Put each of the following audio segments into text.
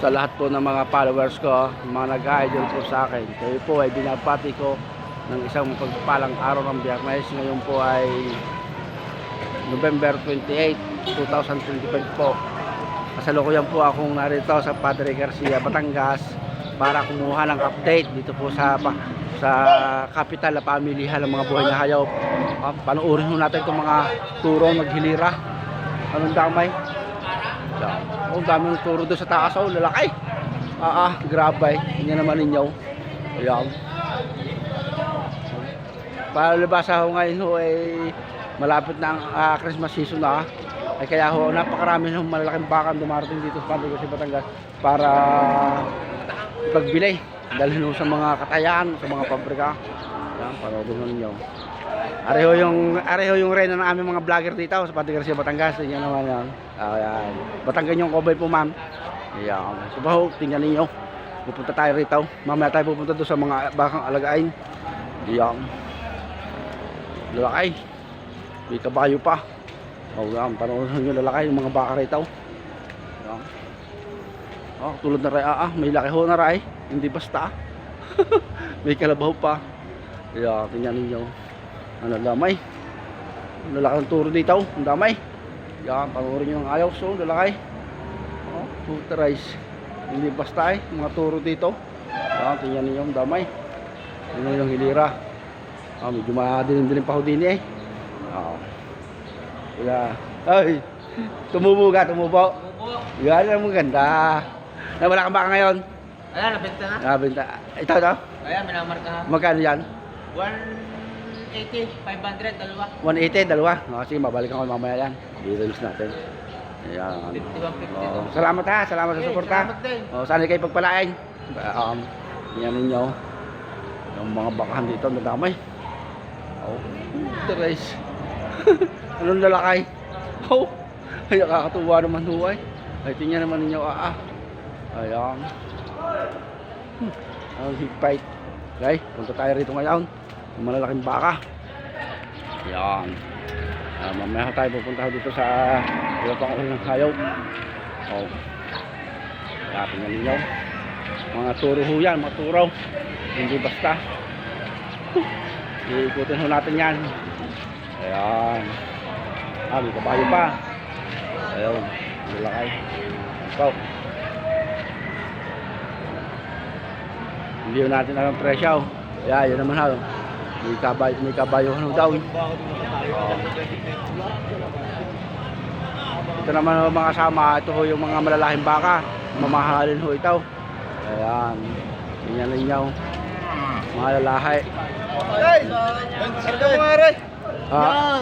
sa lahat po ng mga followers ko, mga nag-idol po sa akin. Kayo po ay binabati ko ng isang pagpalang araw ng Biyernes. Ngayon po ay November 28, 2025 po. Kasalukuyan po akong narito sa Padre Garcia, Batangas para kumuha ng update dito po sa capital na pamilihan ng mga buhay na hayop. Panuorin ho natin itong mga turong naghilira. Anong damay? Oh, daming turo doon sa taas. Oh, lalaki. Grabe. Yan naman ninyo. Ayan. Palabasa ho ngayon ho ay malapit na ang Christmas season na. Ay kaya ho napakarami ng malalaking bakang dumarating dito sa Padre Garcia, Batangas para ipagbili. Dalhin ho sa mga katayan, sa mga pabrika. Ayan, panoodin ho ninyo. Areho yung reyna ng aming mga vlogger dito sa Padre Garcia, Batangas. Yan naman yan. Ayan. Batanggan yung Cowboy po, ma'am. Ayan. So baho, tingnan ninyo. Pupunta tayo rito. Mamaya tayo pupunta doon sa mga bakang alagain. Ayan. Lalakay. May kabayo pa. Ayan. Panoorin nyo lalakay yung mga baka rito. Ayan. Tulad na rin. May laki ho na rin. Hindi basta. May kalabaw pa. Ayan. Tingnan ninyo. Ano lamay? Lalaki ng turo dito. Ang damay. Yan, panoorin nyo ng ayaw. So, lalaki. Filterize. Hindi basta mga turo dito. Yan, tingnan ninyo ang damay. Tingnan yung hilira. Medyo madilim-dilim pa ho din eh. Ay, tumubo. Yan ang maganda. Wala kang baka ngayon? Ayan, nabenta na. Nabenta. Ito. Ayan, minamarka. Magkano yan? 180, 500, dalawa. 180, dalawa. Sige, mabalikan ko mamaya yan. I-release natin. Ayan. 51, 50. Salamat ha. Salamat sa suporta. Salamat din. Sana kayo pagpalain. Yan ninyo. Yung mga bakahan dito, nadamay. The rice. Anong lalakay? Ay, nakakatuwa naman huway. Ay, tingnan naman ninyo. Ayan. Higpight. Okay, punta tayo rito ngayon. Yung malalaking baka. Yan. Mamaya tayo pupunta dito sa ilang ng hayaw. Tingnan ninyo. Mga turo ho yan, mga turaw. Hindi basta. Iikutin ho natin yan. Ayan. May kabayo pa. Ayun. Malakay. Ikaw. Hindi natin ang presyo. Yun naman ha. May kabayo daw. Ito naman ho mga kasama. Ito ho yung mga malalaking baka. Mamahalin ho ito. Ayan. Tingnan ninyo. Mga lalahi. Sarga mga aray.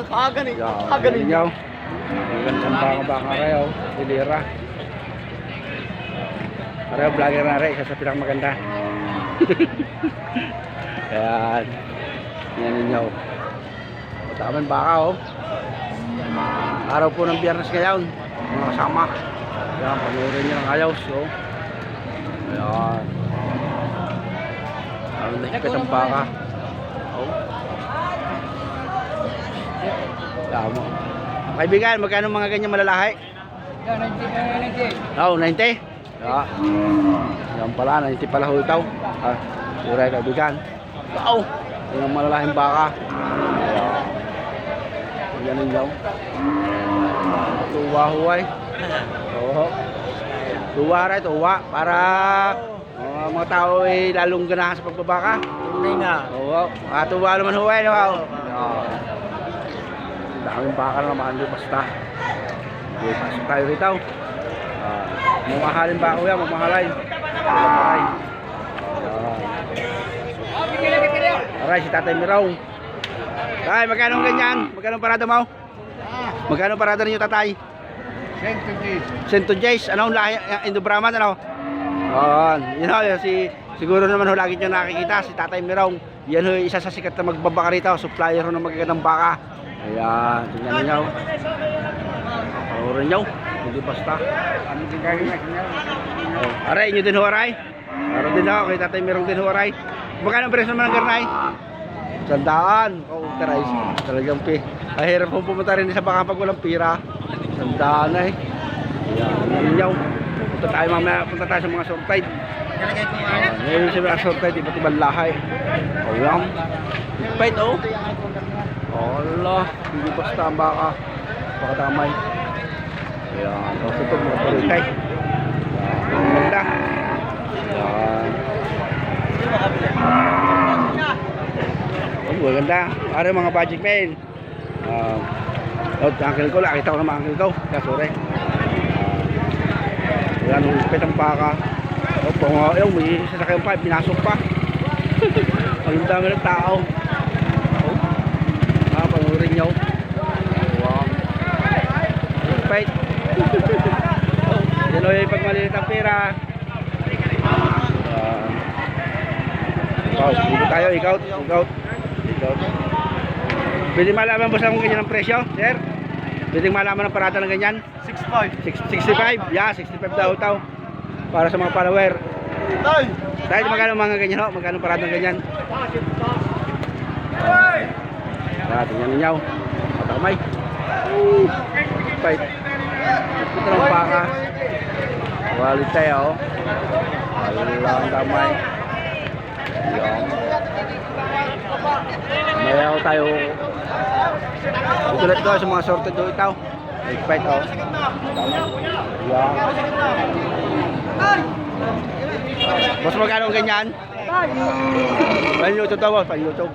Kaganin. Kaganin ninyo. Ang baka kayo. Dilira. Pareho vlogger na rin. Isa sa pinakamaganda. Ayan. Yan ninyo. Mataman baka araw po ng Biyernes ngayon. Mga kasama. Ayan, panurin nyo ng ayaw. So, ayan. Ang nahipit ang baka. Tama. Kaibigan, magkano mga ganyan malalahi? 90. 90? Yan pala, 90 pala ho ito. Uray kaibigan. Yung malalaking baka. Yan ninyo. Tuwa huway. Tuwa rin, tuwa. Para mga tao ay lalong ganahan sa pagbabaka. Tunay na. Tuwa naman huway. Daming baka naman. Hindi basta. Pasok tayo rito. Mamahalin baka yan. Mamahalin. Aray, si Tatay Mirong. Tay, magkano ganyan? Magkano parada mo? Magkano parada ninyo, Tatay? 110. Anong lahi? Indo-Brahman, ano? Yun ho, siguro naman ho, lagi nyo nakikita, si Tatay Mirong. Yan ho, isa sa sikat na magbabaka rito. Supplier ho ng magagandang baka. Ayan, tingnan ninyo. Paurin nyo. Hindi basta. Aray, inyo din ho, aray. Meron din ho, kay Tatay Mirong din ho, aray. Magkano ang presyo naman ng garnay? 100. Taray. Talagang hirap pong pumunta rin sa baka pag walang pira. 100 eh. Ayan, ninyo. Punta tayo mamaya, punta tayo sa mga sortide. Nalagay ko nga. Ngayon sa mga sortide, iba't ibang lahay. O yan. Bigpait oh. Allah, hindi basta ang baka. Baka damay. Ayan, tapos ito mga paritay. Ang ganda. Ayan. Oh, maganda. Ano yung mga budget men? Uncle ko, nakita ko naman uncle ko. Kaya sorry. Ayan, hupit ang baka. Ayun, may sasakyan pa, pinasok pa. Ang dami ng tao. Panurin nyo. Wow. Fight. Yan o yung pag malilit ang pera. Dito tayo, ikaw. Pwede malaman ba sa kung ganyan ang presyo, sir? Pwede malaman ang parada ng ganyan? 65. Yeah, 65 daw ito. Para sa mga follower. Dahil magkano mga ganyan ho? Magkano parada ng ganyan? Tingnan ninyo. Matamay. Fight. Ito ng baka. Quality oh. Walang damay. Mayaw tayo. Itulit ko sa mga sorted do itaw. Fight oh. Boss, magkano ganyan? Pan-YouTube daw, boss. Pan-YouTube.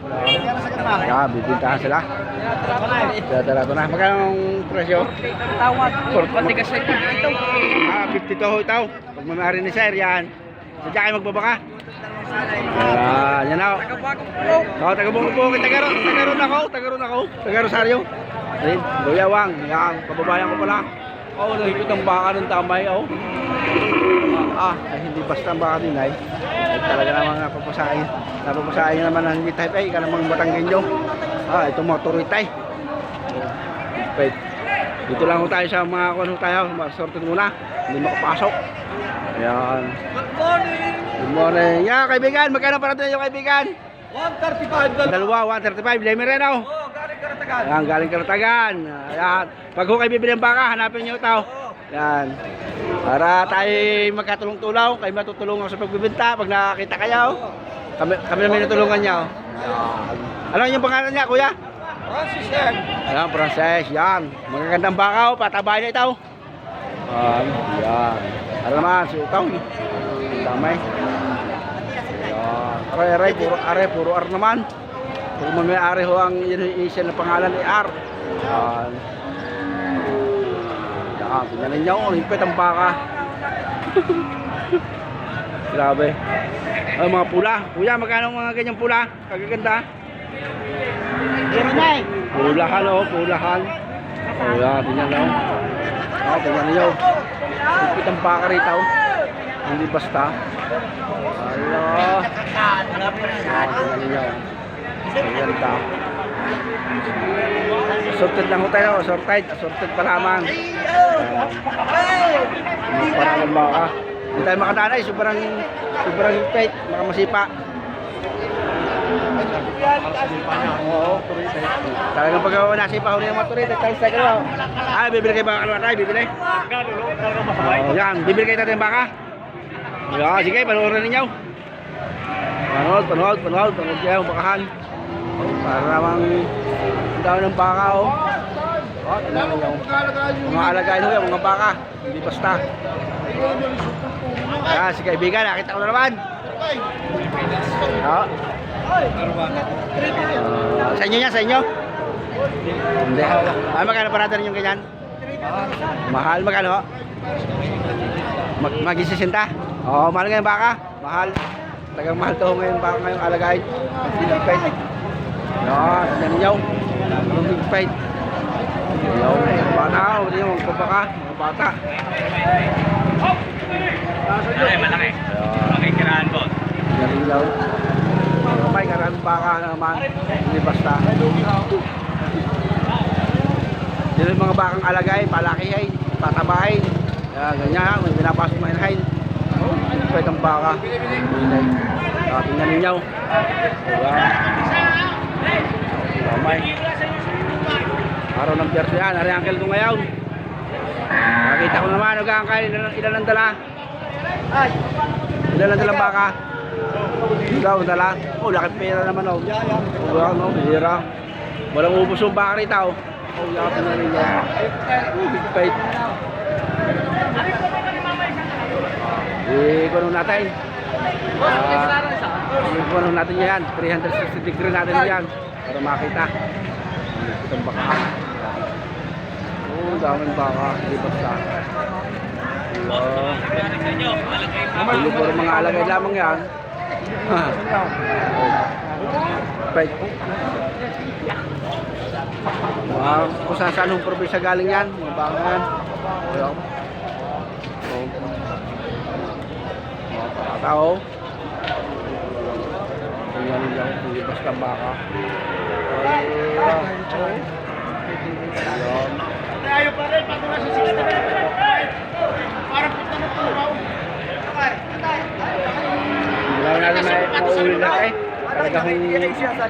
Yeah, bibintahan sila. Tara na. Magkano ang presyo? Tawad. Pati kasi ito. 52 itaw. Pag mamari ni sir, yan. Sadya kayo magbabaka. Yan ako. Taga-Bungko po. Taga-Ron ako. Taga-Rosario. Guyawang. Yan, kababayan ko pala. Nahigit ang baka ng tamay. Hindi basta ang baka din ay talaga namang napapasahin naman ng hindi type ay ka namang Batanggenyo. Ito mga turitay. Dito lang tayo sa mga kuno tayo, sorted muna. Hindi makapasok. Ayan. Good morning. Yeah, kaibigan, magkano para tayo kaibigan? 135. Dalawa, 135. Lemi rin oh. Galing Karatagan. Ayan, galing Karatagan. Ayan. Pag kayo bibili ng baka, hanapin nyo ito. Yan. Para tayo magkatulong-tulaw, kayo matutulungan sa pagbibenta pag nakakita kayo. Kami naman natulungan niya. Ano yung pangalan niya, kuya? Francis yan. Ayan, Francis. Yan. Magagandang baka, patabay na ito. Yan. Ano naman, si Utaw. Damay. Yan. Puro R naman. Puro may-ari ho ang initial na pangalan ni R. Yan. Tingnan ninyo, hipit ang baka. Grabe. Mga pula. Kuya, magkano mga ganyang pula? Kagaganda. Pulahan o, pulahan. Ayan, tingnan nyo. Tingnan ninyo. Hipit ang baka rito. Hindi basta. Tingnan ninyo. Gaganda. Sorted lang ho tayo, sorted pa lamang. Para lang baka. Hindi tayo makatanay, sobrang hipit, makamasipa. Oo, turite. Talagang pag nasipa ho niya mga turite, tayo ka naman. Bibili kayo baka kalwa tayo, bibili. Yan, bibili kayo tayo ng baka. Yan, sige, panoorin ninyo. Panood kayo, bakahan. Para namang ang dami ng baka oh. Mga alagain ho yan, mga baka. Hindi basta. Si kaibigan, nakita ko na naman. Sa inyo yan, sa inyo? Hindi. Magkano parada rin yung ganyan? Mahal, magkano ho? Mag-isisinta? Mahal nga yung baka. Mahal. Tagang mahal to ngayon baka ngayong alagain. Big fight. Yan ninyo. Big fight. Mga bata, hindi yung magpapaka. Mga bata. Malaki. Malaki kiraan po. Yan ninyo. May karaan baka naman. Hindi basta. Yan yung mga bakang alagay, palakihin, patabahin. Ganyan, may pinapasok mo inahin. Pwede ang baka. Tingnan ninyo. Damay. Araw ng Biyernes yan. Ari uncle ko ngayon. Nakita ko naman, nag-aangkay, ilan ang dala. Ilan lang dalang baka? Ikaw, dala? Oh, laki pera naman, oh. Oh, no, bihira. Walang ubos yung baka rito, oh. Oh, yakap na rin yan. Oh, big fight. Ikunin natin. Ikunin natin yan. 360 degree natin yan. Para makita. Itong baka. Oh, daming baka. Hindi basta. Hindi puro mga alagay lamang yan. Fight. Kung saan yung probinsya galing yan. Mga baka yan. Oh, tao. Ayan lang, hindi basta baka. Tayo pa rin, pag nasa 60 parang punta na po. Hindi lang natin mauwi na eh. Talaga kung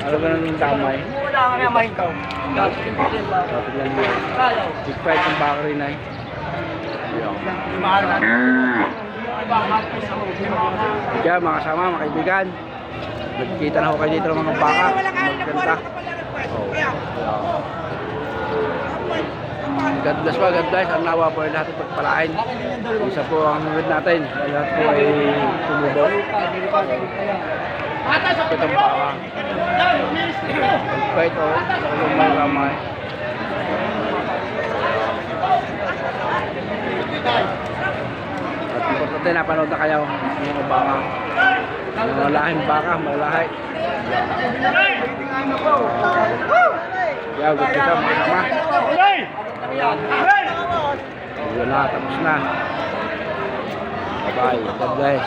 talaga nang damay. Wala ka na mahinkaw. Dapat lang yun. Big fight yung baka rin ay. Kaya mga kasama, mga kaibigan, nagkita na ako kayo dito ng mga baka. Magkanta. God bless pa, God bless. Ang nawa po ay lahat ng pagpalain. Isa po ang nunod natin. Lahat po ay tumubos. Itong baka. Fight o. Ramay. At importante na panood na kayo ng mga baka. Mga lahing baka, malalahi. Kaya good kita mga sama. Yun na, tapos na. Bye, God bless.